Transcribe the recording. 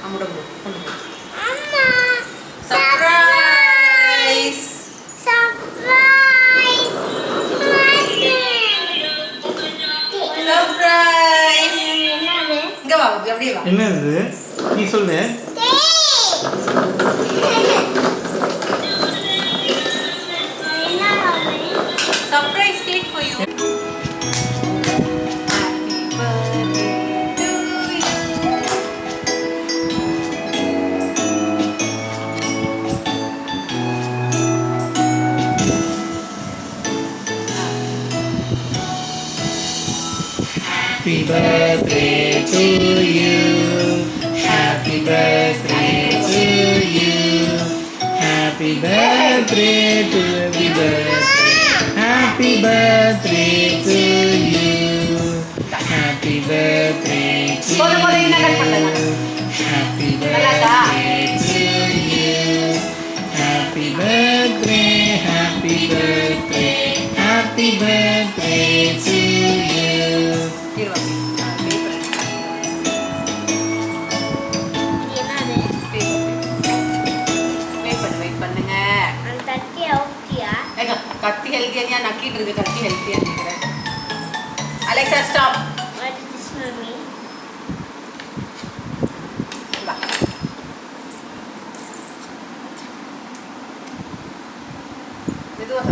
அம்முட கொண்டு போ. அம்மா சர்ப்ரைஸ். Surprise surprise. என்னது இங்க வா, அப்படியே வா. என்னது நீ சொல்லு. Surprise cake for you. Happy birthday to you. Happy birthday to you. Happy birthday to Happy birthday to you. Happy birthday to you. Happy birthday to you. Happy birthday, happy birthday, happy birthday to you. கத்தி ஹெல்த்தியா நக்கிட்டு இருக்கு. கத்தி ஹெல்த்தியா நினைக்கிறேன். Alexa stop. What is this, mommy? வா. மெதுவா